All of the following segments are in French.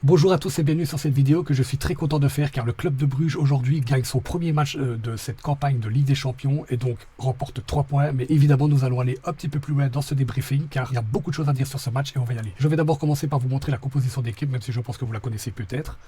Bonjour à tous et bienvenue sur cette vidéo que je suis très content de faire car le club de Bruges aujourd'hui gagne son premier match de cette campagne de Ligue des Champions et donc remporte 3 points. Mais évidemment nous allons aller un petit peu plus loin dans ce débriefing car il y a beaucoup de choses à dire sur ce match et on va y aller. Je vais d'abord commencer par vous montrer la composition d'équipe, même si je pense que vous la connaissez peut-être.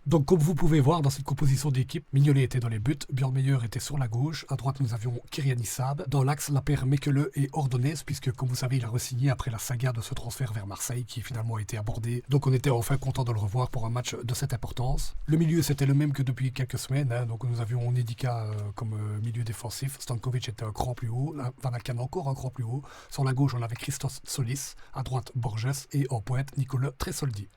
Donc comme vous pouvez voir dans cette composition d'équipe, Mignolet était dans les buts, Björn Meyer était sur la gauche, à droite nous avions Kyrian Issab, dans l'axe la paire Mekele et Ordonez, puisque comme vous savez il a re-signé après la saga de ce transfert vers Marseille qui finalement a été abordé, donc on était enfin content de le revoir pour un match de cette importance. Le milieu c'était le même que depuis quelques semaines, donc nous avions Onedika comme milieu défensif, Stankovic était un cran plus haut, Van Aken encore un cran plus haut, sur la gauche on avait Christos Solis, à droite Borges et en pointe Nicolas Tresoldi.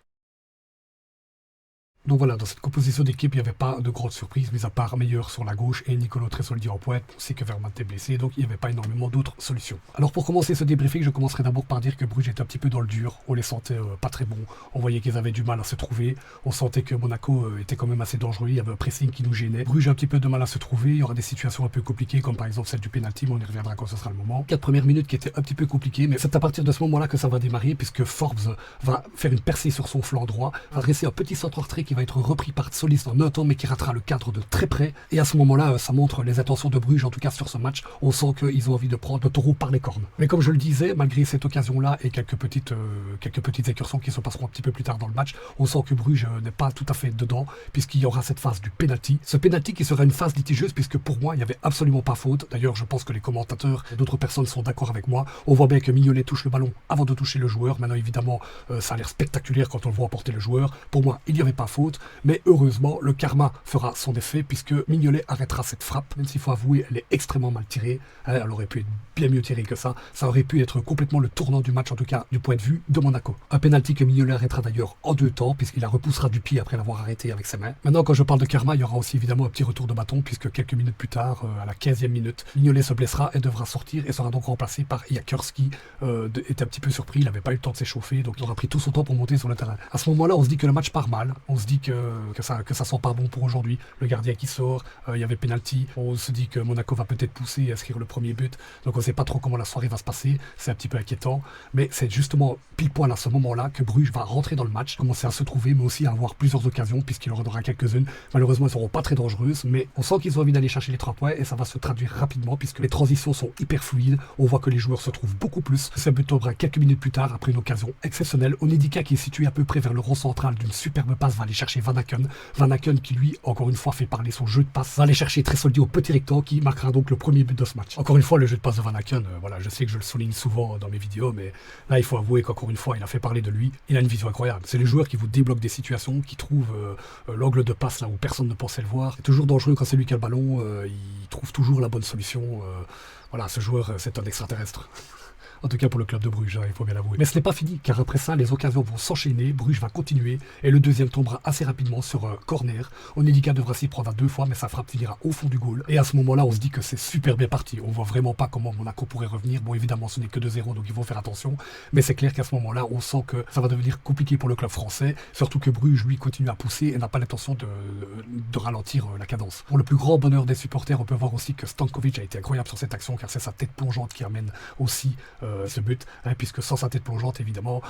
Donc voilà, dans cette composition d'équipe, il n'y avait pas de grande surprise, mis à part Meyer sur la gauche et Nicolo Tresoldi en pointe. On sait que Vermaat est blessé, donc il n'y avait pas énormément d'autres solutions. Alors pour commencer ce débriefing, je commencerai d'abord par dire que Bruges était un petit peu dans le dur. On les sentait pas très bons. On voyait qu'ils avaient du mal à se trouver. On sentait que Monaco était quand même assez dangereux. Il y avait un pressing qui nous gênait. Bruges a un petit peu de mal à se trouver. Il y aura des situations un peu compliquées, comme par exemple celle du penalty, mais on y reviendra quand ce sera le moment. 4 premières minutes qui étaient un petit peu compliquées, mais c'est à partir de ce moment-là que ça va démarrer, puisque Forbes va faire une percée sur son flanc droit, va dresser un petit centre retrait qui va être repris par Solis en un temps mais qui ratera le cadre de très près et à ce moment-là ça montre les intentions de Bruges en tout cas sur ce match. On sent qu'ils ont envie de prendre le taureau par les cornes. Mais comme je le disais, malgré cette occasion-là et quelques petites incursions qui se passeront un petit peu plus tard dans le match, on sent que Bruges n'est pas tout à fait dedans puisqu'il y aura cette phase du penalty. Ce penalty qui sera une phase litigieuse puisque pour moi il n'y avait absolument pas faute. D'ailleurs je pense que les commentateurs et d'autres personnes sont d'accord avec moi. On voit bien que Mignolet touche le ballon avant de toucher le joueur. Maintenant évidemment ça a l'air spectaculaire quand on le voit porter le joueur. Pour moi il n'y avait pas faute, mais heureusement le karma fera son effet puisque Mignolet arrêtera cette frappe, même s'il faut avouer elle est extrêmement mal tirée, elle aurait pu être bien mieux tirée que ça aurait pu être complètement le tournant du match en tout cas du point de vue de Monaco. Un penalty que Mignolet arrêtera d'ailleurs en 2 temps puisqu'il la repoussera du pied après l'avoir arrêté avec ses mains. Maintenant quand je parle de karma, il y aura aussi évidemment un petit retour de bâton puisque quelques minutes plus tard, à la 15e minute, Mignolet se blessera et devra sortir et sera donc remplacé par Jakers qui était un petit peu surpris, il n'avait pas eu le temps de s'échauffer donc il aura pris tout son temps pour monter sur le terrain. À ce moment-là on se dit que le match part mal, on se dit que ça sent pas bon pour aujourd'hui, le gardien qui sort, il y avait penalty, on se dit que Monaco va peut-être pousser et inscrire le premier but, donc on ne sait pas trop comment la soirée va se passer, c'est un petit peu inquiétant, mais c'est justement pile poil à ce moment-là que Bruges va rentrer dans le match, commencer à se trouver, mais aussi à avoir plusieurs occasions, puisqu'il en aura quelques-unes, malheureusement elles ne seront pas très dangereuses, mais on sent qu'ils ont envie d'aller chercher les 3 points, et ça va se traduire rapidement, puisque les transitions sont hyper fluides, on voit que les joueurs se trouvent beaucoup plus, ce but tombera quelques minutes plus tard, après une occasion exceptionnelle, Onedika qui est situé à peu près vers le rond central d'une superbe passe va aller chercher Van Aken qui lui, encore une fois, fait parler son jeu de passe, va aller chercher Tresoldi au petit rectangle qui marquera donc le premier but de ce match. Encore une fois, le jeu de passe de Van Aken, voilà, je sais que je le souligne souvent dans mes vidéos, mais là, il faut avouer qu'encore une fois, il a fait parler de lui. Il a une vision incroyable. C'est le joueur qui vous débloque des situations, qui trouve l'angle de passe là où personne ne pensait le voir. C'est toujours dangereux quand c'est lui qui a le ballon, il trouve toujours la bonne solution. Voilà, ce joueur, c'est un extraterrestre. En tout cas pour le club de Bruges, il faut bien l'avouer. Mais ce n'est pas fini, car après ça, les occasions vont s'enchaîner, Bruges va continuer, et le deuxième tombera assez rapidement sur un corner. Onedika devra s'y prendre à 2 fois, mais sa frappe finira au fond du goal. Et à ce moment-là, on se dit que c'est super bien parti. On voit vraiment pas comment Monaco pourrait revenir. Bon, évidemment, ce n'est que 2-0, donc ils vont faire attention. Mais c'est clair qu'à ce moment-là, on sent que ça va devenir compliqué pour le club français, surtout que Bruges, lui, continue à pousser et n'a pas l'intention de ralentir la cadence. Pour le plus grand bonheur des supporters, on peut voir aussi que Stankovic a été incroyable sur cette action, car c'est sa tête plongeante qui amène aussi ce but, puisque sans sa tête plongeante, évidemment,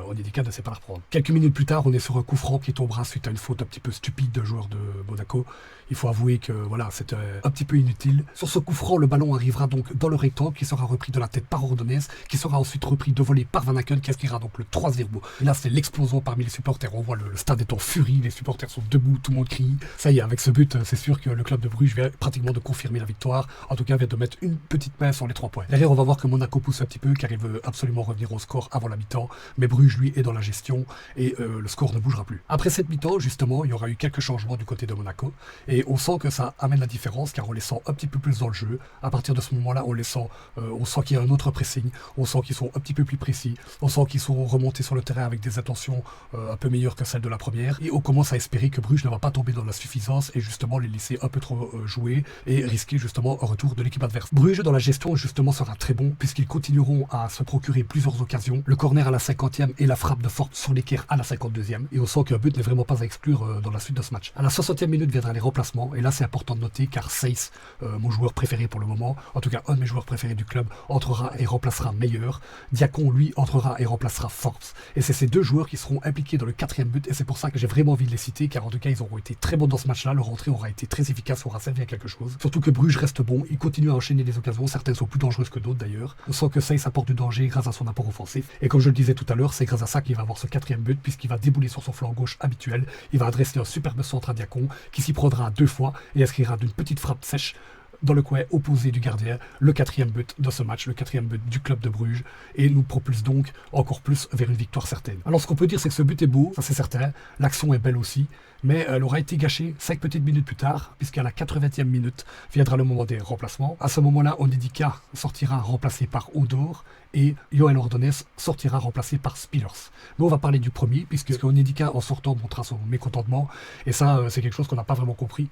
Onedika ne sait pas la reprendre. Quelques minutes plus tard, on est sur un coup franc qui tombera suite à une faute un petit peu stupide de joueur de Monaco. Il faut avouer que voilà, c'était un petit peu inutile. Sur ce coup franc, le ballon arrivera donc dans le rectangle, qui sera repris de la tête par Ordonez, qui sera ensuite repris de volée par Van Aken, qui inscrira donc le 3-0. Et là, c'est l'explosion parmi les supporters. On voit le stade est en furie, les supporters sont debout, tout le monde crie. Ça y est, avec ce but, c'est sûr que le club de Bruges vient pratiquement de confirmer la victoire. En tout cas, vient de mettre une petite main sur les 3 points. Derrière, on va voir que Monaco pousse un petit peu, car il veut absolument revenir au score avant la mi-temps, mais Bruges lui est dans la gestion et le score ne bougera plus. Après cette mi-temps, justement, il y aura eu quelques changements du côté de Monaco et on sent que ça amène la différence car on les sent un petit peu plus dans le jeu. À partir de ce moment-là, on sent qu'il y a un autre pressing, on sent qu'ils sont un petit peu plus précis, on sent qu'ils sont remontés sur le terrain avec des intentions un peu meilleures que celles de la première et on commence à espérer que Bruges ne va pas tomber dans la suffisance et justement les laisser un peu trop jouer et risquer justement un retour de l'équipe adverse. Bruges dans la gestion justement sera très bon puisqu'ils continueront continueront à se procurer plusieurs occasions. Le corner à la 50e et la frappe de Forbes sur l'équerre à la 52e. Et on sent qu'un but n'est vraiment pas à exclure dans la suite de ce match. À la 60e minute viendra les remplacements. Et là, c'est important de noter car Seyss, mon joueur préféré pour le moment, en tout cas un de mes joueurs préférés du club, entrera et remplacera Meyer. Diacon, lui, entrera et remplacera Forbes. Et c'est ces deux joueurs qui seront impliqués dans le 4e but. Et c'est pour ça que j'ai vraiment envie de les citer, car en tout cas, ils auront été très bons dans ce match-là. Leur entrée aura été très efficace, aura servi à quelque chose. Surtout que Bruges reste bon. Il continue à enchaîner les occasions. Certaines sont plus dangereuses que d'autres d'ailleurs. On sent que Seyss apporte du danger grâce à son apport offensif. Et comme je le disais tout à l'heure, c'est grâce à ça qu'il va avoir ce 4e but, puisqu'il va débouler sur son flanc gauche habituel. Il va adresser un superbe centre à Diacon, qui s'y prendra 2 fois et inscrira d'une petite frappe sèche dans le coin opposé du gardien, le 4e but de ce match, le 4e but du club de Bruges, et nous propulse donc encore plus vers une victoire certaine. Alors ce qu'on peut dire, c'est que ce but est beau, ça c'est certain, l'action est belle aussi, mais elle aura été gâchée 5 petites minutes plus tard, puisqu'à la 80e minute viendra le moment des remplacements. À ce moment-là, Onyedika sortira remplacé par Odor, et Joël Ordonez sortira remplacé par Spillers. Mais on va parler du premier, puisque Onyedika en sortant montrera son mécontentement, et ça c'est quelque chose qu'on n'a pas vraiment compris.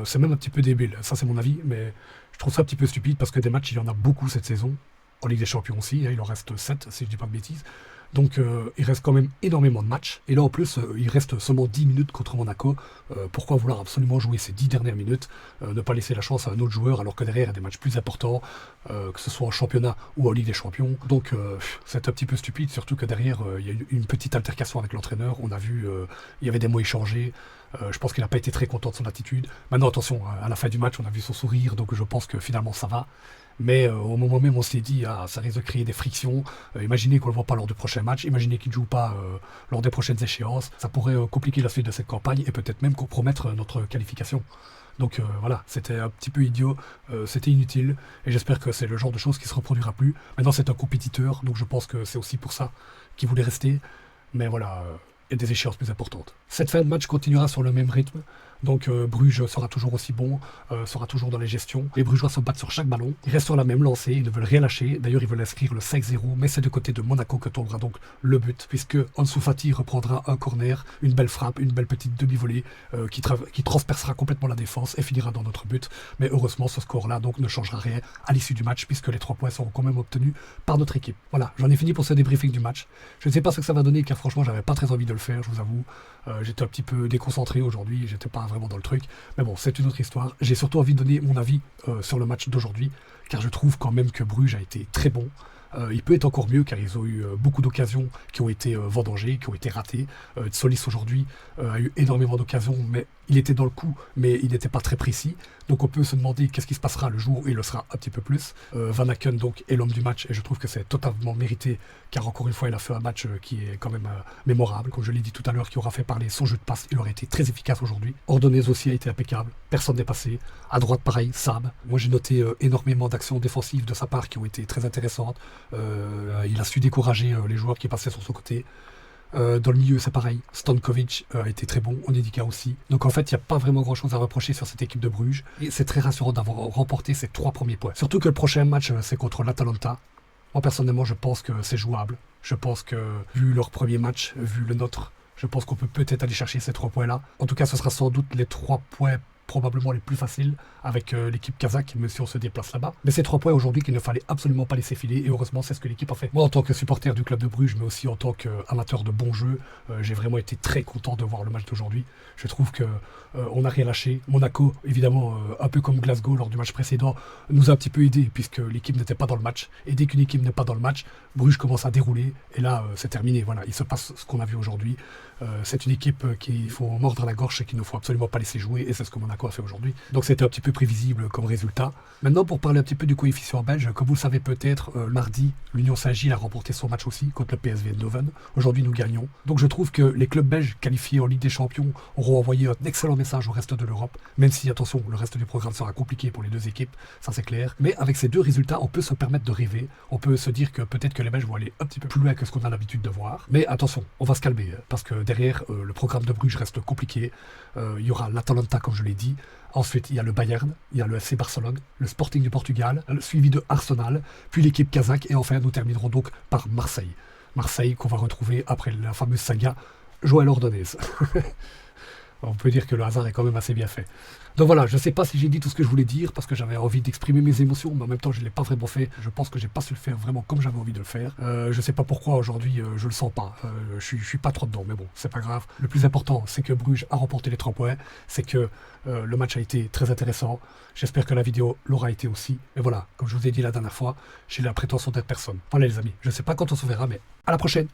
C'est même un petit peu débile, ça c'est mon avis, mais je trouve ça un petit peu stupide parce que des matchs il y en a beaucoup cette saison, en Ligue des Champions aussi, hein, il en reste 7 si je dis pas de bêtises, donc il reste quand même énormément de matchs, et là en plus il reste seulement 10 minutes contre Monaco, pourquoi vouloir absolument jouer ces 10 dernières minutes, ne pas laisser la chance à un autre joueur alors que derrière il y a des matchs plus importants, que ce soit en championnat ou en Ligue des Champions, donc c'est un petit peu stupide, surtout que derrière il y a eu une petite altercation avec l'entraîneur, on a vu, il y avait des mots échangés. Je pense qu'il n'a pas été très content de son attitude. Maintenant, attention, à la fin du match, on a vu son sourire, donc je pense que finalement ça va. Mais au moment même, on s'est dit, ça risque de créer des frictions. Imaginez qu'on ne le voit pas lors du prochain match, imaginez qu'il ne joue pas lors des prochaines échéances. Ça pourrait compliquer la suite de cette campagne et peut-être même compromettre notre qualification. Donc voilà, c'était un petit peu idiot, c'était inutile, et j'espère que c'est le genre de choses qui ne se reproduira plus. Maintenant, c'est un compétiteur, donc je pense que c'est aussi pour ça qu'il voulait rester. Mais voilà, il y a des échéances plus importantes. Cette fin de match continuera sur le même rythme. Donc Bruges sera toujours aussi bon, sera toujours dans les gestions. Les Brugeois se battent sur chaque ballon. Ils restent sur la même lancée, ils ne veulent rien lâcher. D'ailleurs, ils veulent inscrire le 5-0, mais c'est du côté de Monaco que tombera donc le but, puisque Ansu Fati reprendra un corner, une belle frappe, une belle petite demi-volée qui transpercera complètement la défense et finira dans notre but. Mais heureusement, ce score-là donc ne changera rien à l'issue du match, puisque les 3 points seront quand même obtenus par notre équipe. Voilà, j'en ai fini pour ce débriefing du match. Je ne sais pas ce que ça va donner, car franchement, j'avais pas très envie de le faire, je vous avoue. J'étais un petit peu déconcentré aujourd'hui, j'étais pas vraiment dans le truc, mais bon, c'est une autre histoire. J'ai surtout envie de donner mon avis sur le match d'aujourd'hui, car je trouve quand même que Bruges a été très bon. Il peut être encore mieux car ils ont eu beaucoup d'occasions qui ont été vendangées, qui ont été ratées. Solis aujourd'hui a eu énormément d'occasions, mais il était dans le coup, mais il n'était pas très précis. Donc on peut se demander qu'est-ce qui se passera le jour où il le sera un petit peu plus. Van Aken donc est l'homme du match et je trouve que c'est totalement mérité car encore une fois il a fait un match qui est quand même mémorable. Comme je l'ai dit tout à l'heure, qui aura fait parler son jeu de passe, il aurait été très efficace aujourd'hui. Ordonez aussi a été impeccable, personne n'est passé. À droite pareil, Sab. Moi j'ai noté énormément d'actions défensives de sa part qui ont été très intéressantes. Il a su décourager les joueurs qui passaient sur son côté. Dans le milieu, c'est pareil. Stankovic a été très bon, Onyedika aussi. Donc en fait, il n'y a pas vraiment grand-chose à reprocher sur cette équipe de Bruges. Et c'est très rassurant d'avoir remporté ces 3 premiers points. Surtout que le prochain match, c'est contre l'Atalanta. Moi, personnellement, je pense que c'est jouable. Je pense que, vu leur premier match, vu le nôtre, je pense qu'on peut peut-être aller chercher ces 3 points-là. En tout cas, ce sera sans doute les 3 points probablement les plus faciles avec l'équipe kazakh, même si on se déplace là-bas. Mais ces 3 points aujourd'hui qu'il ne fallait absolument pas laisser filer, et heureusement c'est ce que l'équipe a fait. Moi en tant que supporter du club de Bruges, mais aussi en tant qu'amateur de bons jeux, j'ai vraiment été très content de voir le match d'aujourd'hui. Je trouve que on n'a rien lâché. Monaco, évidemment, un peu comme Glasgow lors du match précédent, nous a un petit peu aidé puisque l'équipe n'était pas dans le match. Et dès qu'une équipe n'est pas dans le match, Bruges commence à dérouler, et là c'est terminé. Voilà, il se passe ce qu'on a vu aujourd'hui. C'est une équipe qu'il faut mordre à la gorge et qu'il ne faut absolument pas laisser jouer, et c'est ce que Monaco a fait aujourd'hui. Donc c'était un petit peu prévisible comme résultat. Maintenant, pour parler un petit peu du coefficient belge, comme vous le savez peut-être, mardi, l'Union Saint-Gilles a remporté son match aussi contre le PSV Eindhoven. Aujourd'hui, nous gagnons. Donc je trouve que les clubs belges qualifiés en Ligue des Champions auront envoyé un excellent message au reste de l'Europe, même si, attention, le reste du programme sera compliqué pour les 2 équipes, ça c'est clair. Mais avec ces 2 résultats, on peut se permettre de rêver. On peut se dire que peut-être que les Belges vont aller un petit peu plus loin que ce qu'on a l'habitude de voir. Mais attention, on va se calmer, parce que derrière, le programme de Bruges reste compliqué. Il y aura l'Atalanta, comme je l'ai dit. Ensuite, il y a le Bayern, il y a le FC Barcelone, le Sporting du Portugal, suivi de Arsenal, puis l'équipe kazakh, et enfin nous terminerons donc par Marseille. Marseille qu'on va retrouver après la fameuse saga Joël Ordonez. On peut dire que le hasard est quand même assez bien fait. Donc voilà, je ne sais pas si j'ai dit tout ce que je voulais dire parce que j'avais envie d'exprimer mes émotions, mais en même temps je ne l'ai pas vraiment fait. Je pense que j'ai pas su le faire vraiment comme j'avais envie de le faire. Je ne sais pas pourquoi aujourd'hui je le sens pas. Je suis pas trop dedans, mais bon, c'est pas grave. Le plus important, c'est que Bruges a remporté les 3 points. C'est que le match a été très intéressant. J'espère que la vidéo l'aura été aussi. Et voilà, comme je vous ai dit la dernière fois, j'ai la prétention d'être personne. Voilà les amis, je ne sais pas quand on se verra, mais à la prochaine.